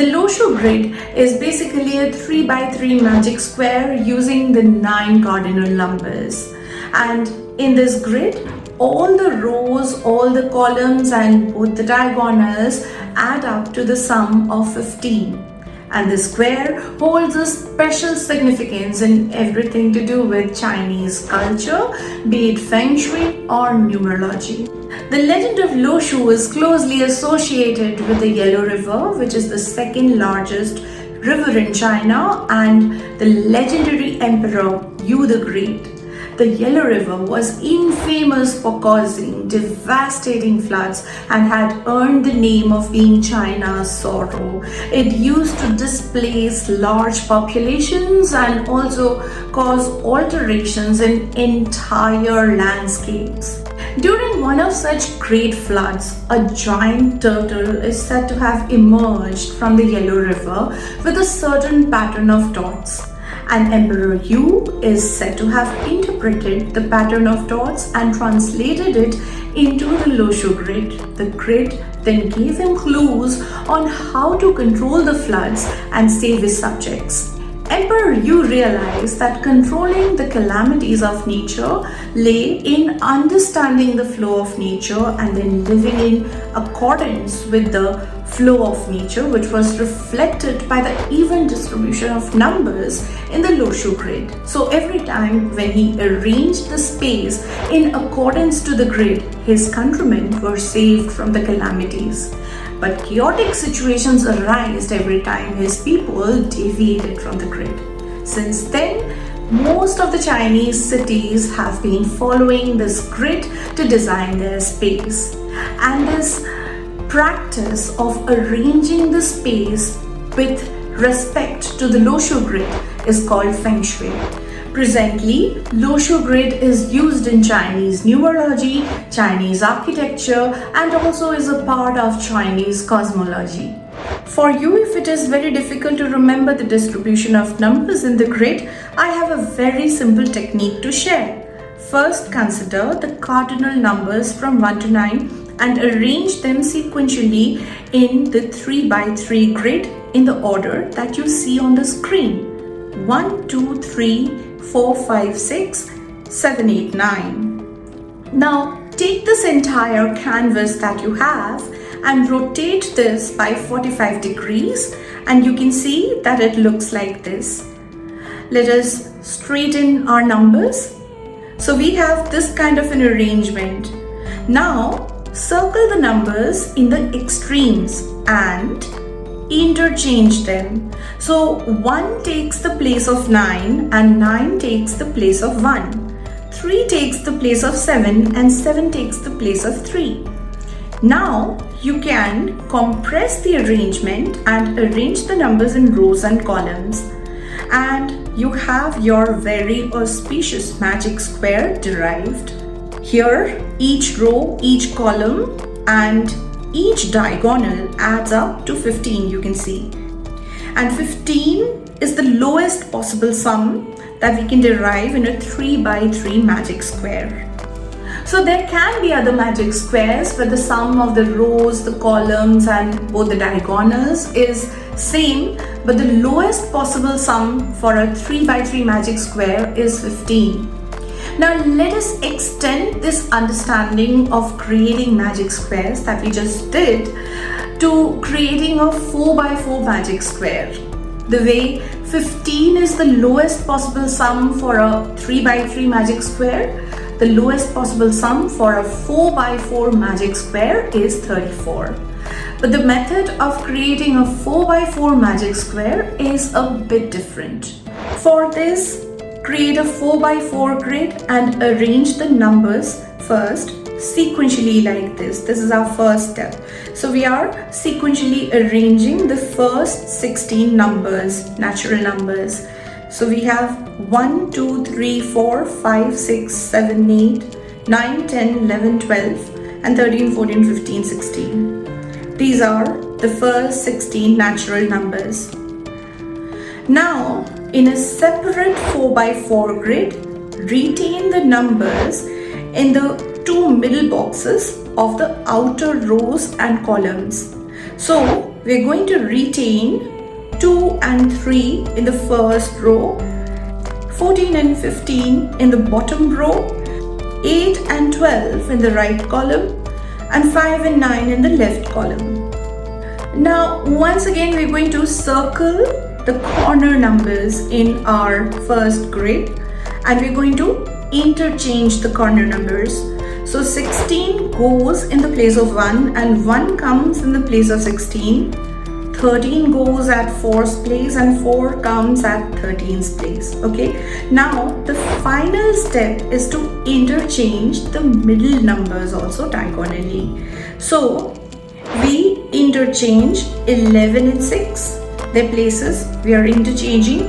The Lo Shu Grid is basically a 3x3 magic square using the 9 cardinal numbers. And in this grid, all the rows, all the columns and both the diagonals add up to the sum of 15. And the square holds a special significance in everything to do with Chinese culture, be it Feng Shui or Numerology. The legend of Lo Shu is closely associated with the Yellow River, which is the second largest river in China, and the legendary emperor Yu the Great. The Yellow River was infamous for causing devastating floods and had earned the name of being China's sorrow. It used to displace large populations and also cause alterations in entire landscapes. During one of such great floods, a giant turtle is said to have emerged from the Yellow River with a certain pattern of dots. And Emperor Yu is said to have interpreted the pattern of dots and translated it into the Lo Shu Grid. The grid then gave him clues on how to control the floods and save his subjects. Emperor Yu realized that controlling the calamities of nature lay in understanding the flow of nature and then living in accordance with the flow of nature, which was reflected by the even distribution of numbers in the Lo Shu Grid. So every time when he arranged the space in accordance to the grid, his countrymen were saved from the calamities. But chaotic situations arose every time his people deviated from the grid. Since then, most of the Chinese cities have been following this grid to design their space. And this practice of arranging the space with respect to the Lo Shu Grid is called Feng Shui. Presently, Lo Shu Grid is used in Chinese numerology, Chinese architecture, and also is a part of Chinese cosmology. For you, if it is very difficult to remember the distribution of numbers in the grid, I have a very simple technique to share. First, consider the cardinal numbers from 1 to 9 and arrange them sequentially in the 3x3 grid in the order that you see on the screen. 1, 2, 3, 4, 5, 6, 7, 8, 9. Now take this entire canvas that you have and rotate this by 45 degrees, and you can see that it looks like this. Let us straighten our numbers. So we have this kind of an arrangement. Now circle the numbers in the extremes and interchange them. So 1 takes the place of 9 and 9 takes the place of 1. 3 takes the place of 7 and 7 takes the place of 3. Now you can compress the arrangement and arrange the numbers in rows and columns. And you have your very auspicious magic square derived. Here, each row, each column and each diagonal adds up to 15, you can see. And 15 is the lowest possible sum that we can derive in a 3x3 magic square. So there can be other magic squares where the sum of the rows, the columns and both the diagonals is same, but the lowest possible sum for a 3x3 magic square is 15. Now let us extend this understanding of creating magic squares that we just did to creating a 4x4 magic square. The way 15 is the lowest possible sum for a 3x3 magic square, the lowest possible sum for a 4x4 magic square is 34. But the method of creating a 4x4 magic square is a bit different. For this, create a 4x4 grid and arrange the numbers first sequentially like this. This is our first step. So we are sequentially arranging the first 16 numbers, natural numbers. So we have 1, 2, 3, 4, 5, 6, 7, 8, 9, 10, 11, 12 and 13, 14, 15, 16. These are the first 16 natural numbers. Now, in a separate 4x4 grid, retain the numbers in the 2 middle boxes of the outer rows and columns. So we're going to retain 2 and 3 in the first row, 14 and 15 in the bottom row, 8 and 12 in the right column, and 5 and 9 in the left column. Now, once again, we're going to circle the corner numbers in our first grid, and we're going to interchange the corner numbers. So 16 goes in the place of 1 and 1 comes in the place of 16. 13 goes at 4's place and 4 comes at 13's place. Okay, now the final step is to interchange the middle numbers also diagonally. So we interchange 11 and 6, their places we are interchanging,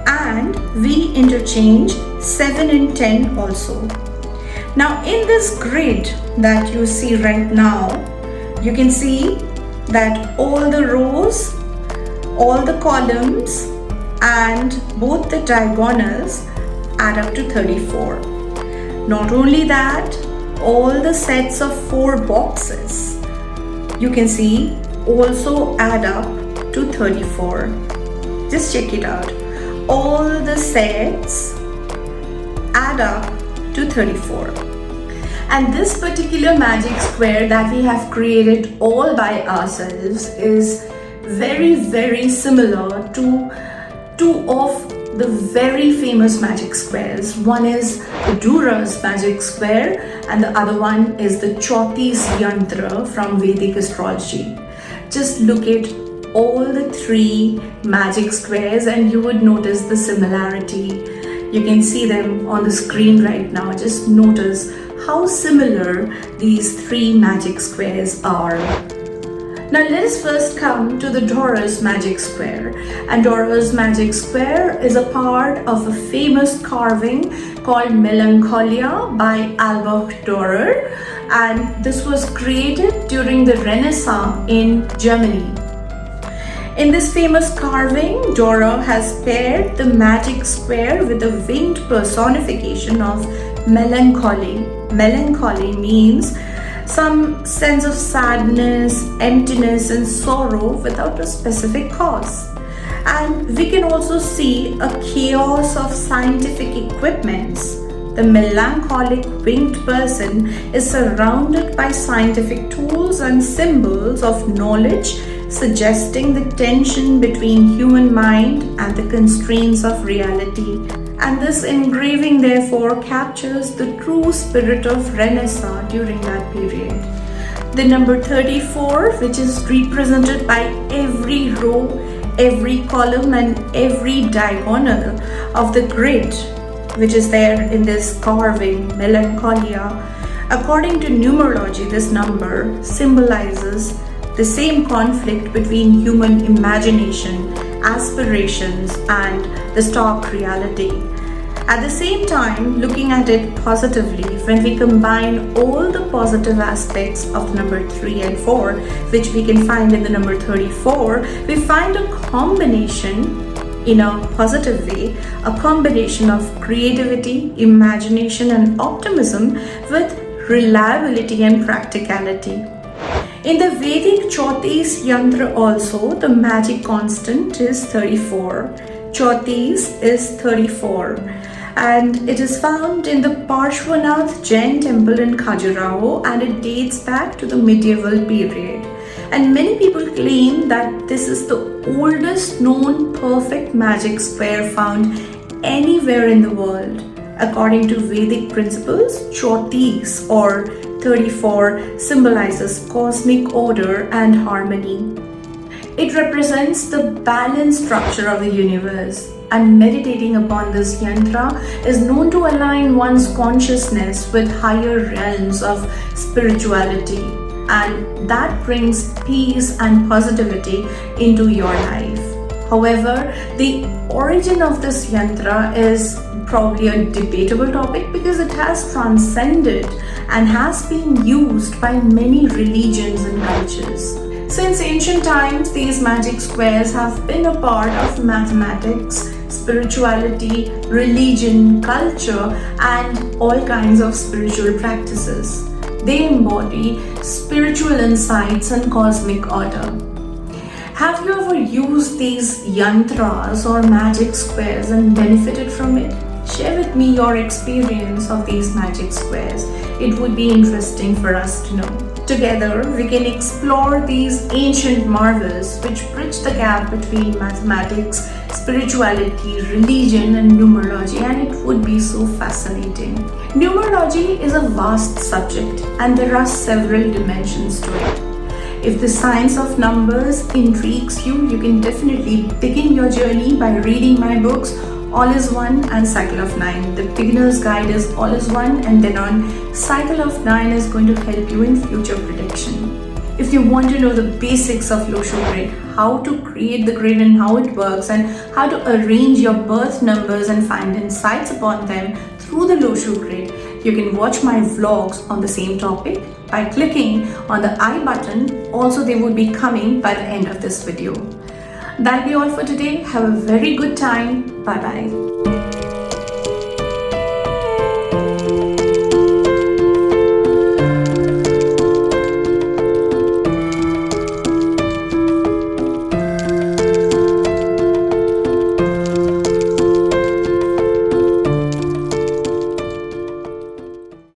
and we interchange 7 and 10 also. Now in this grid that you see right now, you can see that all the rows, all the columns, and both the diagonals add up to 34. Not only that, all the sets of 4 boxes, you can see, also add up to 34. Just check it out. All the sets add up to 34. And this particular magic square that we have created all by ourselves is very, very similar to two of the very famous magic squares. One is the Durer's magic square and the other one is the Chautisa Yantra from Vedic astrology. Just look at all the 3 magic squares and you would notice the similarity. You can see them on the screen right now. Just notice how similar these 3 magic squares are. Now let us first come to the Durer's magic square. And Durer's magic square is a part of a famous carving called Melancholia by Albert Dürer, and this was created during the Renaissance in Germany. In this famous carving, Dürer has paired the magic square with a winged personification of melancholy. Melancholy means some sense of sadness, emptiness, and sorrow without a specific cause. And we can also see a chaos of scientific equipments. The melancholic winged person is surrounded by scientific tools and symbols of knowledge, suggesting the tension between human mind and the constraints of reality. And this engraving therefore captures the true spirit of Renaissance during that period. The number 34, which is represented by every row, every column and every diagonal of the grid, which is there in this carving, Melancholia. According to numerology, this number symbolizes the same conflict between human imagination, aspirations, and the stark reality. At the same time, looking at it positively, when we combine all the positive aspects of the number 3 and 4, which we can find in the number 34, we find a combination in a positive way, a combination of creativity, imagination, and optimism with reliability and practicality. In the Vedic Chautisa Yantra also, the magic constant is 34. Chautisa is 34. And it is found in the Parshvanath Jain temple in Khajuraho, and it dates back to the medieval period. And many people claim that this is the oldest known perfect magic square found anywhere in the world. According to Vedic principles, Chautisa or 34 symbolizes cosmic order and harmony. It represents the balanced structure of the universe, and meditating upon this yantra is known to align one's consciousness with higher realms of spirituality, and that brings peace and positivity into your life. However, the origin of this yantra is probably a debatable topic because it has transcended and has been used by many religions and cultures. Since ancient times, these magic squares have been a part of mathematics, spirituality, religion, culture, and all kinds of spiritual practices. They embody spiritual insights and cosmic order. Have you ever used these yantras or magic squares and benefited from it? Share with me your experience of these magic squares. It would be interesting for us to know. Together, we can explore these ancient marvels which bridge the gap between mathematics, spirituality, religion, and numerology, and it would be so fascinating. Numerology is a vast subject, and there are several dimensions to it. If the science of numbers intrigues you, you can definitely begin your journey by reading my books, All is One and Cycle of Nine. The beginner's guide is All is One, and then on Cycle of Nine is going to help you in future prediction. If you want to know the basics of Lo Shu Grid, how to create the grid and how it works, and how to arrange your birth numbers and find insights upon them through the Lo Shu Grid, you can watch my vlogs on the same topic by clicking on the I button. Also, they would be coming by the end of this video. That'll be all for today. Have a very good time. Bye bye.